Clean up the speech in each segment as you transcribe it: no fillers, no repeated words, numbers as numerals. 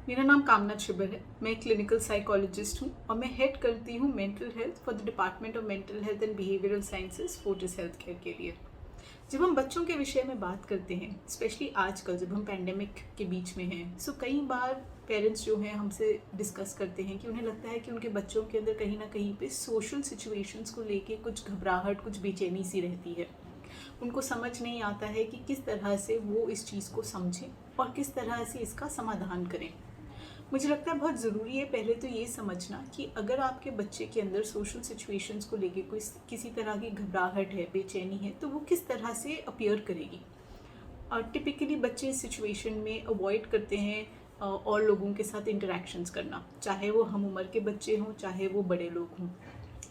मेरा नाम कामना छिबर है। मैं क्लिनिकल साइकोलॉजिस्ट हूँ और मैं हेड करती हूँ mental health for the department of mental health and behavioural sciences Fortis health care के लिए। जब हम बच्चों के विषय में बात करते हैं, स्पेशली आजकल जब हम पैंडेमिक के बीच में हैं, सो कई बार पेरेंट्स जो हैं हमसे डिस्कस करते हैं कि उन्हें लगता है कि उनके बच्चों के अंदर कहीं ना कहीं पे सोशल सिचुएशंस को लेके कुछ घबराहट, कुछ बेचैनी सी रहती है। उनको समझ नहीं आता है कि किस तरह से वो इस चीज़ को समझें और किस तरह से इसका समाधान करें। मुझे लगता है बहुत ज़रूरी है पहले तो ये समझना कि अगर आपके बच्चे के अंदर सोशल सिचुएशंस को लेके कोई किसी तरह की घबराहट है, बेचैनी है, तो वो किस तरह से अपीयर करेगी। और टिपिकली बच्चे इस सिचुएशन में अवॉइड करते हैं और लोगों के साथ इंटरेक्शंस करना, चाहे वो हम उम्र के बच्चे हों, चाहे वो बड़े लोग हों।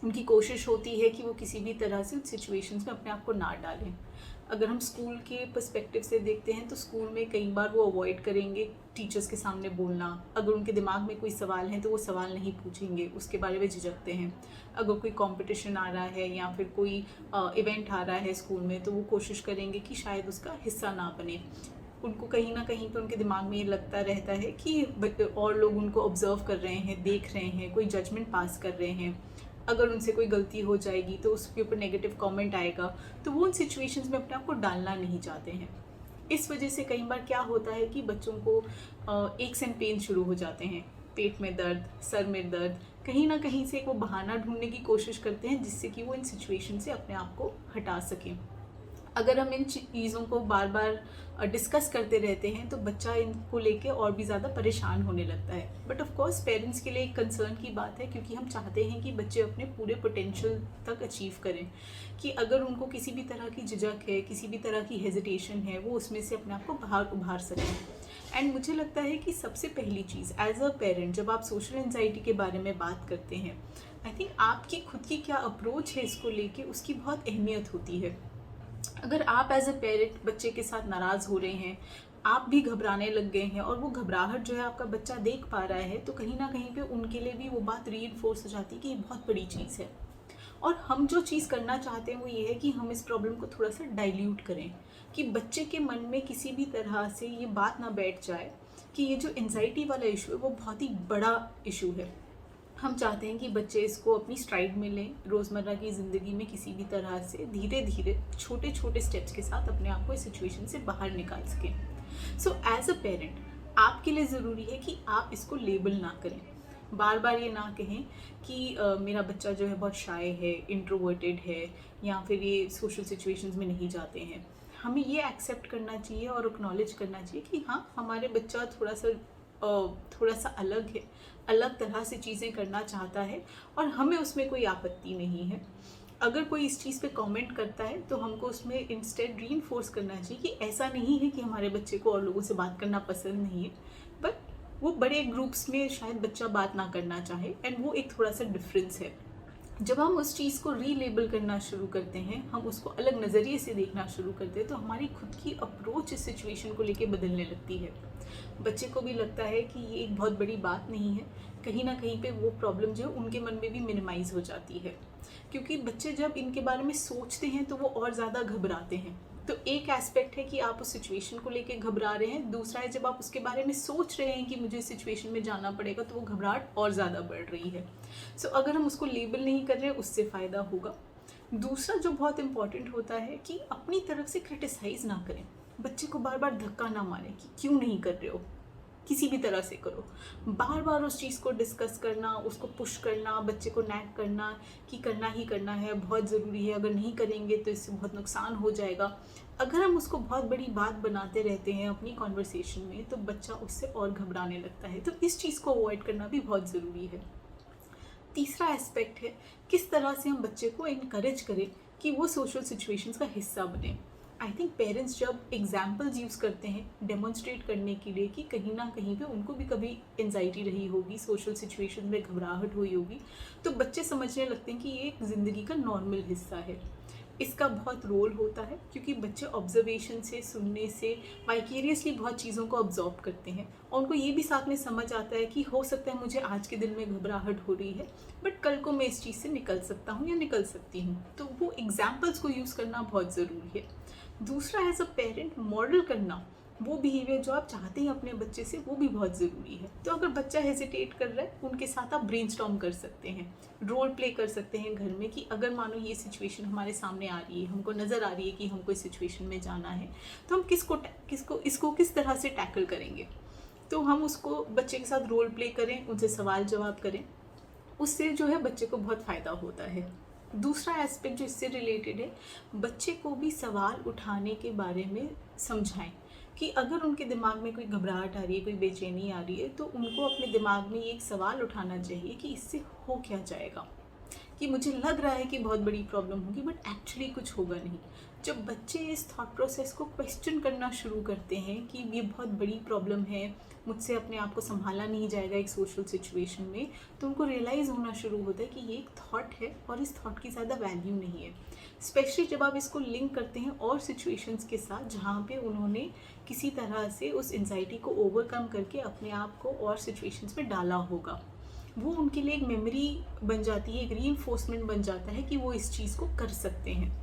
उनकी कोशिश होती है कि वो किसी भी तरह से उन सिचुएशंस में अपने आप को ना डालें। अगर हम स्कूल के पर्सपेक्टिव से देखते हैं तो स्कूल में कई बार वो अवॉइड करेंगे टीचर्स के सामने बोलना। अगर उनके दिमाग में कोई सवाल है तो वो सवाल नहीं पूछेंगे, उसके बारे में झिझकते हैं। अगर कोई कंपटीशन आ रहा है या फिर कोई इवेंट आ रहा है स्कूल में, तो वो कोशिश करेंगे कि शायद उसका हिस्सा ना बने। उनको कहीं ना कहीं पर उनके दिमाग में ये लगता रहता है कि और लोग उनको ऑब्जर्व कर रहे हैं, देख रहे हैं, कोई जजमेंट पास कर रहे हैं। अगर उनसे कोई गलती हो जाएगी तो उसके ऊपर नेगेटिव कमेंट आएगा, तो वो उन सिचुएशंस में अपने आप को डालना नहीं चाहते हैं। इस वजह से कई बार क्या होता है कि बच्चों को एक्स एंड पेन शुरू हो जाते हैं, पेट में दर्द, सर में दर्द। कहीं ना कहीं से वो बहाना ढूंढने की कोशिश करते हैं जिससे कि वो इन सिचुएशन से अपने आप को हटा सकें। अगर हम इन चीज़ों को बार बार डिस्कस करते रहते हैं तो बच्चा इनको लेके और भी ज़्यादा परेशान होने लगता है। बट ऑफ कोर्स पेरेंट्स के लिए एक कंसर्न की बात है, क्योंकि हम चाहते हैं कि बच्चे अपने पूरे पोटेंशियल तक अचीव करें। कि अगर उनको किसी भी तरह की झिझक है, किसी भी तरह की हेजिटेशन है, वो उसमें से अपने आप को बाहर उभार सकें। एंड मुझे लगता है कि सबसे पहली चीज़ एज अ पेरेंट, जब आप सोशल एंजाइटी के बारे में बात करते हैं, आई थिंक आपकी खुद की क्या अप्रोच है इसको लेके, उसकी बहुत अहमियत होती है। अगर आप एज अ पेरेंट बच्चे के साथ नाराज़ हो रहे हैं, आप भी घबराने लग गए हैं और वो घबराहट जो है आपका बच्चा देख पा रहा है, तो कहीं ना कहीं पे उनके लिए भी वो बात रीइंफोर्स हो जाती है कि ये बहुत बड़ी चीज़ है। और हम जो चीज़ करना चाहते हैं वो ये है कि हम इस प्रॉब्लम को थोड़ा सा डाइल्यूट करें, कि बच्चे के मन में किसी भी तरह से ये बात ना बैठ जाए कि ये जो एनजाइटी वाला इशू है वो बहुत ही बड़ा इशू है। हम चाहते हैं कि बच्चे इसको अपनी स्ट्राइड में लें, रोज़मर्रा की ज़िंदगी में किसी भी तरह से धीरे धीरे छोटे छोटे स्टेप्स के साथ अपने आप को इस सिचुएशन से बाहर निकाल सकें। सो एज अ पेरेंट आपके लिए ज़रूरी है कि आप इसको लेबल ना करें। बार बार ये ना कहें कि मेरा बच्चा जो है बहुत शाय है, इंट्रोवर्टेड है, या फिर ये सोशल सिचुएशंस में नहीं जाते हैं। हमें ये एक्सेप्ट करना चाहिए और एक्नॉलेज करना चाहिए कि हाँ, हमारे बच्चा थोड़ा सा अलग है, अलग तरह से चीज़ें करना चाहता है और हमें उसमें कोई आपत्ति नहीं है। अगर कोई इस चीज़ पे कमेंट करता है तो हमको उसमें इंस्टेड रीइंफोर्स करना चाहिए कि ऐसा नहीं है कि हमारे बच्चे को और लोगों से बात करना पसंद नहीं है, बट वो बड़े ग्रुप्स में शायद बच्चा बात ना करना चाहे, एंड वो एक थोड़ा सा डिफरेंस है। जब हम उस चीज़ को रीलेबल करना शुरू करते हैं, हम उसको अलग नज़रिए से देखना शुरू करते हैं, तो हमारी खुद की अप्रोच इस सिचुएशन को लेके बदलने लगती है। बच्चे को भी लगता है कि ये एक बहुत बड़ी बात नहीं है। कहीं ना कहीं पे वो प्रॉब्लम जो है उनके मन में भी मिनिमाइज़ हो जाती है, क्योंकि बच्चे जब इनके बारे में सोचते हैं तो वो और ज़्यादा घबराते हैं। तो एक एस्पेक्ट है कि आप उस सिचुएशन को लेके घबरा रहे हैं, दूसरा है जब आप उसके बारे में सोच रहे हैं कि मुझे इस सिचुएशन में जाना पड़ेगा, तो वो घबराहट और ज़्यादा बढ़ रही है। सो अगर हम उसको लेबल नहीं कर रहे हैं, उससे फ़ायदा होगा। दूसरा जो बहुत इंपॉर्टेंट होता है कि अपनी तरफ से क्रिटिसाइज़ ना करें। बच्चे को बार बार धक्का ना मारें कि क्यों नहीं कर रहे हो, किसी भी तरह से करो। बार बार उस चीज़ को डिस्कस करना, उसको पुश करना, बच्चे को नैग करना कि करना ही करना है, बहुत ज़रूरी है, अगर नहीं करेंगे तो इससे बहुत नुकसान हो जाएगा। अगर हम उसको बहुत बड़ी बात बनाते रहते हैं अपनी कॉन्वर्सेशन में, तो बच्चा उससे और घबराने लगता है। तो इस चीज़ को अवॉइड करना भी बहुत ज़रूरी है। तीसरा एस्पेक्ट है किस तरह से हम बच्चे को इनकरेज करें कि वो सोशल सिचुएशंस का हिस्सा बने। आई थिंक पेरेंट्स जब एग्जाम्पल्स यूज़ करते हैं डेमोन्स्ट्रेट करने के लिए कि कहीं ना कहीं पे उनको भी कभी एंजाइटी रही होगी, सोशल सिचुएशन में घबराहट हुई होगी, तो बच्चे समझने लगते हैं कि ये एक ज़िंदगी का नॉर्मल हिस्सा है। इसका बहुत रोल होता है क्योंकि बच्चे ऑब्जर्वेशन से, सुनने से वाइकेरियसली बहुत चीज़ों को ऑब्जॉर्व करते हैं, और उनको ये भी साथ में समझ आता है कि हो सकता है मुझे आज के दिन में घबराहट हो रही है, बट कल को मैं इस चीज़ से निकल सकता हूँ या निकल सकती हूँ। तो वो एग्जाम्पल्स को यूज़ करना बहुत ज़रूरी है। दूसरा एज अ पेरेंट मॉडल करना वो बिहेवियर जो आप चाहते हैं अपने बच्चे से, वो भी बहुत ज़रूरी है। तो अगर बच्चा हेजिटेट कर रहा है, उनके साथ आप ब्रेनस्टॉर्म कर सकते हैं, रोल प्ले कर सकते हैं घर में कि अगर मानो ये सिचुएशन हमारे सामने आ रही है, हमको नज़र आ रही है कि हमको इस सिचुएशन में जाना है, तो हम इसको किस तरह से टैकल करेंगे। तो हम उसको बच्चे के साथ रोल प्ले करें, उनसे सवाल जवाब करें, उससे जो है बच्चे को बहुत फ़ायदा होता है। दूसरा एस्पेक्ट जो इससे रिलेटेड है, बच्चे को भी सवाल उठाने के बारे में समझाएं कि अगर उनके दिमाग में कोई घबराहट आ रही है, कोई बेचैनी आ रही है, तो उनको अपने दिमाग में ये एक सवाल उठाना चाहिए कि इससे हो क्या जाएगा। कि मुझे लग रहा है कि बहुत बड़ी प्रॉब्लम होगी, बट एक्चुअली कुछ होगा नहीं। जब बच्चे इस थॉट प्रोसेस को क्वेश्चन करना शुरू करते हैं कि ये बहुत बड़ी प्रॉब्लम है, मुझसे अपने आप को संभाला नहीं जाएगा एक सोशल सिचुएशन में, तो उनको रियलाइज़ होना शुरू होता है कि ये एक थॉट है और इस थॉट की ज़्यादा वैल्यू नहीं है। स्पेशली जब आप इसको लिंक करते हैं और सिचुएशंस के साथ जहाँ पे उन्होंने किसी तरह से उस एंजाइटी को ओवरकम करके अपने आप को और सिचुएशंस में डाला होगा, वो उनके लिए एक मेमोरी बन जाती है, एक रीइंफोर्समेंट बन जाता है कि वो इस चीज़ को कर सकते हैं।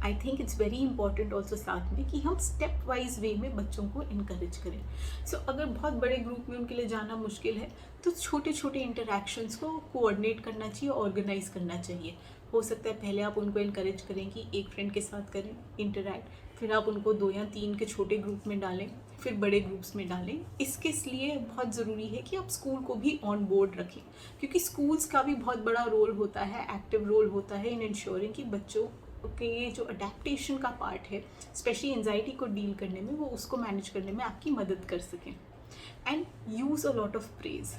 I think it's very important also साथ में कि हम स्टेप वाइज वे में बच्चों को इनकरेज करें। सो अगर बहुत बड़े ग्रुप में उनके लिए जाना मुश्किल है, तो छोटे छोटे इंटरेक्शंस को कोऑर्डिनेट करना चाहिए, ऑर्गेनाइज करना चाहिए। हो सकता है पहले आप उनको इनकरेज करें कि एक फ्रेंड के साथ करें इंटरैक्ट, फिर आप उनको 2 या 3 के छोटे ग्रुप में डालें, फिर बड़े ग्रुप्स में डालें। इसके लिए बहुत ज़रूरी है कि आप स्कूल को भी ऑन बोर्ड रखें, क्योंकि स्कूल्स का भी बहुत बड़ा रोल होता है, एक्टिव रोल होता है इन इंश्योरिंग कि बच्चों के जो अडेप्टेशन का पार्ट है, स्पेशली एंजाइटी को डील करने में, वो उसको मैनेज करने में आपकी मदद कर सकें। And use a lot of praise,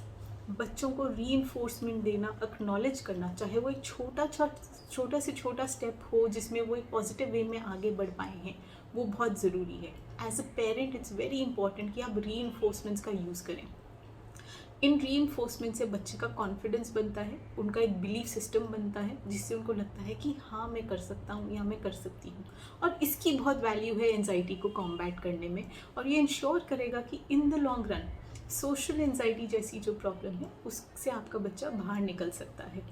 बच्चों को रीइंफोर्समेंट देना, एक्नॉलेज करना, चाहे वो एक छोटा से छोटा स्टेप हो जिसमें वो एक पॉजिटिव वे में आगे बढ़ पाए हैं, वो बहुत ज़रूरी है। As a parent it's very important कि आप रीइंफोर्समेंट्स का यूज़ करें। इन रीइंफोर्समेंट से बच्चे का कॉन्फिडेंस बनता है, उनका एक बिलीफ सिस्टम बनता है, जिससे उनको लगता है कि हाँ मैं कर सकता हूँ या मैं कर सकती हूँ। और इसकी बहुत वैल्यू है एंजाइटी को कॉम्बैट करने में, और ये इंश्योर करेगा कि in the long run social anxiety जैसी जो प्रॉब्लम है उससे आपका बच्चा बाहर निकल सकता है।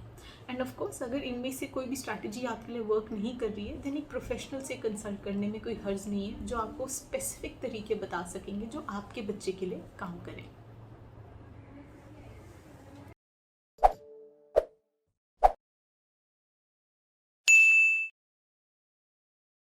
एंड ऑफ कोर्स अगर इनमें से कोई भी स्ट्रैटेजी आपके लिए वर्क नहीं कर रही है, देन एक प्रोफेशनल से कंसल्ट करने में कोई हर्ज नहीं है, जो आपको स्पेसिफिक तरीके बता सकेंगे जो आपके बच्चे के लिए काम करें।